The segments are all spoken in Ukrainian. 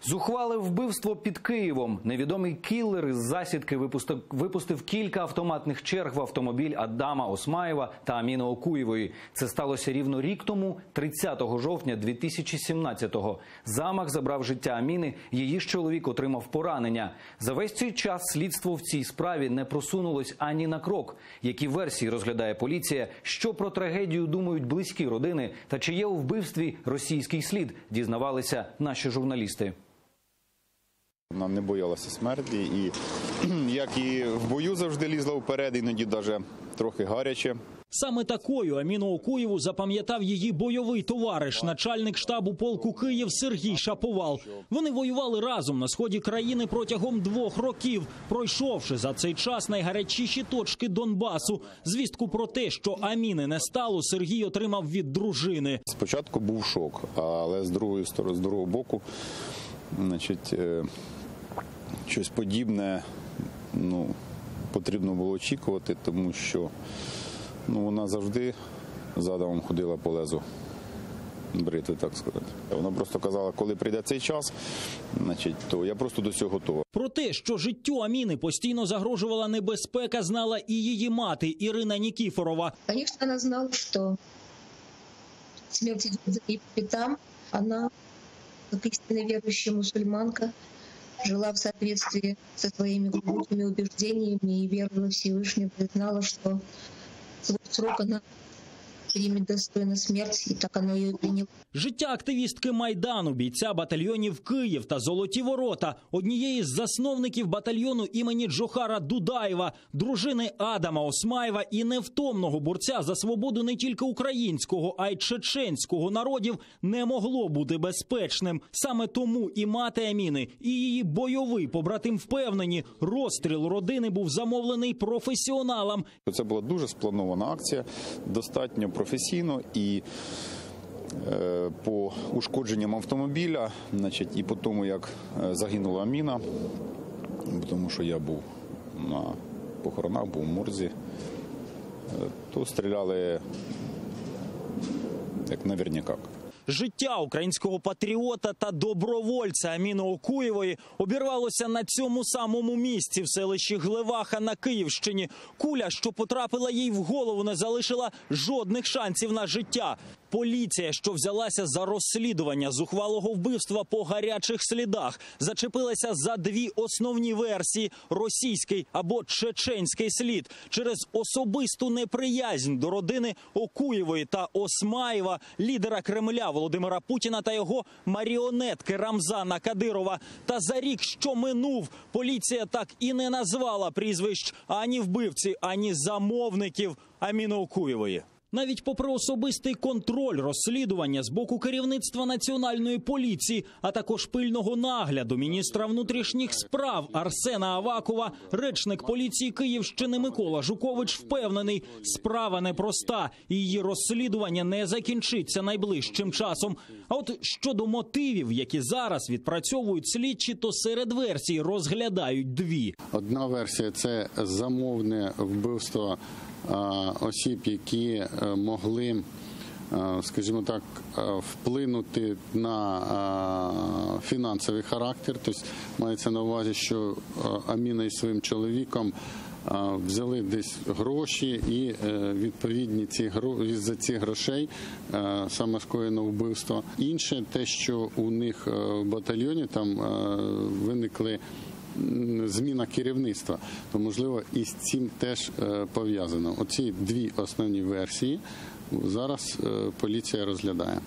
Зухвале вбивство під Києвом. Невідомий кілер із засідки випустив кілька автоматних черг в автомобіль Адама Осмаєва та Аміни Окуєвої. Це сталося рівно рік тому, 30 жовтня 2017-го. Замах забрав життя Аміни, її ж чоловік отримав поранення. За весь цей час слідство в цій справі не просунулось ані на крок. Які версії розглядає поліція, що про трагедію думають близькі родини та чи є у вбивстві російський слід, дізнавалися наші журналісти. Вона не боялася смерті і, як і в бою, завжди лізла вперед, іноді навіть трохи гаряче. Саме такою Аміну Окуєву запам'ятав її бойовий товариш, начальник штабу полку Київ Сергій Шаповал. Вони воювали разом на сході країни протягом 2 років, пройшовши за цей час найгарячіші точки Донбасу. Звістку про те, що Аміни не стало, Сергій отримав від дружини. Спочатку був шок, але з другого боку, щось подібне потрібно було очікувати, тому що вона завжди задумом ходила по лезу бритви, так сказати. Вона просто казала, коли прийде цей час, то я просто до цього готова. Про те, що життю Аміни постійно загрожувала небезпека, знала і її мати Ірина Нікіфорова. Звісно, вона знала, що смерть йде за її по пятам. Вона, як істинно віруюча мусульманка, жила в соответствии со своими глубокими убеждениями и верой во Всевышнего, знала, что свой срок она примет достойно смерть, и так она ее приняла. Життя активістки Майдану, бійця батальйонів «Київ» та «Золоті ворота», однієї з засновників батальйону імені Джохара Дудаєва, дружини Адама Осмаєва і невтомного борця за свободу не тільки українського, а й чеченського народів, не могло бути безпечним. Саме тому і мати Аміни, і її бойовий побратим впевнені, розстріл родини був замовлений професіоналам. Це була дуже спланована акція, достатньо професійно, і по ушкодженням автомобіля, і по тому, як загинула Аміна, тому що я був на похоронах, був в морзі, то стріляли як наверняка. Життя українського патріота та добровольця Аміни Окуєвої обірвалося на цьому самому місці в селищі Глеваха на Київщині. Куля, що потрапила їй в голову, не залишила жодних шансів на життя. Поліція, що взялася за розслідування зухвалого вбивства по гарячих слідах, зачепилася за 2 основні версії – російський або чеченський слід. Через особисту неприязнь до родини Окуєвої та Осмаєва, лідера Кремля Володимира Путіна та його маріонетки Рамзана Кадирова. Та за рік, що минув, поліція так і не назвала прізвищ ані вбивці, ані замовників Аміни Окуєвої. Навіть попри особистий контроль розслідування з боку керівництва Національної поліції, а також пильного нагляду міністра внутрішніх справ Арсена Авакова, речник поліції Київщини Микола Жукович впевнений, справа непроста і її розслідування не закінчиться найближчим часом. А от щодо мотивів, які зараз відпрацьовують слідчі, то серед версій розглядають 2. Одна версія – це замовне вбивство осіб, які могли, скажімо так, вплинути на фінансовий характер. Тобто мається на увазі, що Аміна із своїм чоловіком взяли десь гроші і відповідні за ці грошей саме скоєно вбивство. Інше те, що у них в батальйоні там виникли зміна керівництва, то, можливо, і з цим теж пов'язано. Оці 2 основні версії зараз поліція розглядає.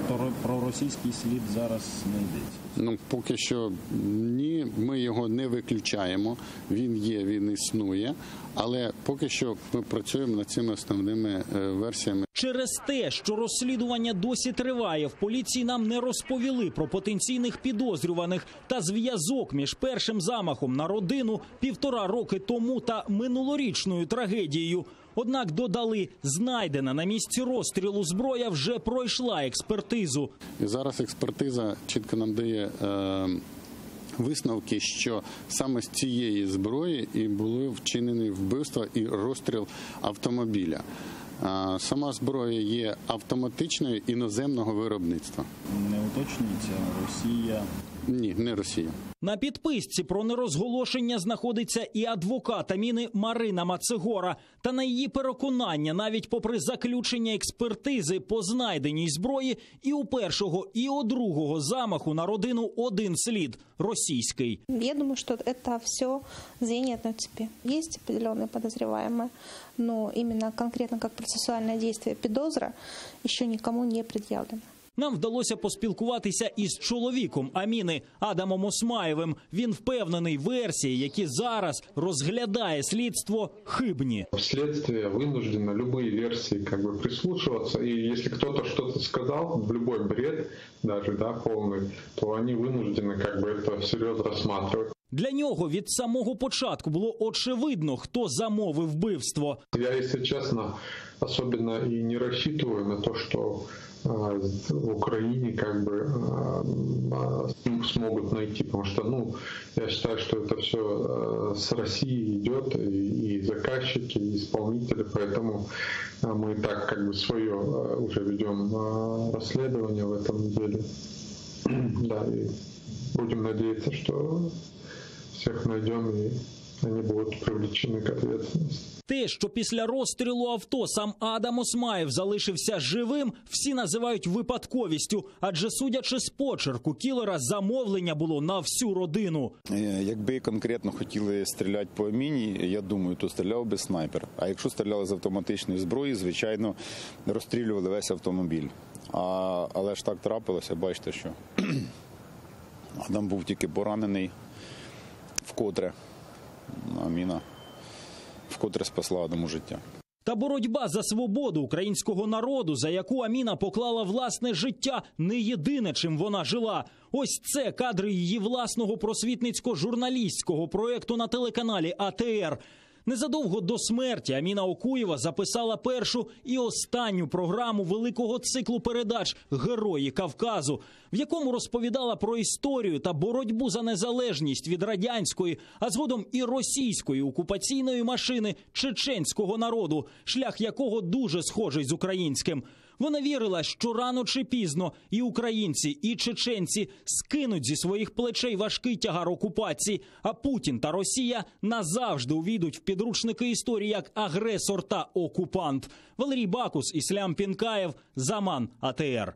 Тобто про російський слід зараз не йдеться? Поки що ні, ми його не виключаємо, він є, він існує, але поки що ми працюємо над цими основними версіями. Через те, що розслідування досі триває, в поліції нам не розповіли про потенційних підозрюваних та зв'язок між першим замахом на родину 1,5 роки тому та минулорічною трагедією. Однак додали, знайдена на місці розстрілу зброя вже пройшла експертизу. І зараз експертиза чітко нам дає висновки, що саме з цієї зброї і були вчинені вбивства і розстріл автомобіля. Сама зброя є автоматичною іноземного виробництва. Не уточнюється, Росія Ні, не Росія. На підписці про нерозголошення знаходиться і адвокат Аміни Марина Мацегора. Та на її переконання, навіть попри заключення експертизи по знайденій зброї, і у першого, і у другого замаху на родину один слід – російський. Я думаю, что это все звенья одной цепи. Есть определенные подозреваемые, но именно конкретно как процессуальное действие подозра еще никому не предъявлено. Нам вдалося поспілкуватися із чоловіком Аміни Адамом Осмаєвим. Він впевнений, версії, які зараз розглядає слідство, хибні. Следствие вынуждено любые версии прислушиваться, и если кто-то что-то сказал, в любой бред, даже полный, то они вынуждены это всерьез рассматривать. Для нього від самого початку було очевидно, хто замовив вбивство. Я, если честно, особенно и не рассчитываю на то, что в Украине смогут найти, потому что, я считаю, что это все с России идет, и заказчики, и исполнители, поэтому мы и так свое уже ведем расследование в этом деле. Да, и будем надеяться, что всех найдем, и они будут привлечены к ответственности. Те, що після розстрілу авто сам Адам Осмаєв залишився живим, всі називають випадковістю. Адже, судячи з почерку кілера, замовлення було на всю родину. Якби конкретно хотіли стріляти по Аміні, я думаю, то стріляв би снайпер. А якщо стріляли з автоматичної зброї, звичайно, розстрілювали весь автомобіль. Але ж так трапилося, бачите, що Адам був тільки поранений вкотре. Аміна вкотре спасла Адаму життя. Та боротьба за свободу українського народу, за яку Аміна поклала власне життя, не єдине, чим вона жила. Ось це кадри її власного просвітницько-журналістського проєкту на телеканалі АТР. Незадовго до смерті Аміна Окуєва записала першу і останню програму великого циклу передач «Герої Кавказу», в якому розповідала про історію та боротьбу за незалежність від радянської, а згодом і російської окупаційної машини чеченського народу, шлях якого дуже схожий з українським. Вона вірила, що рано чи пізно і українці, і чеченці скинуть зі своїх плечей важкий тягар окупації, а Путін та Росія назавжди увійдуть в підручники історії як агресор та окупант. Валерій Бакус, Ислам Пінкаєв, Заман, АТР.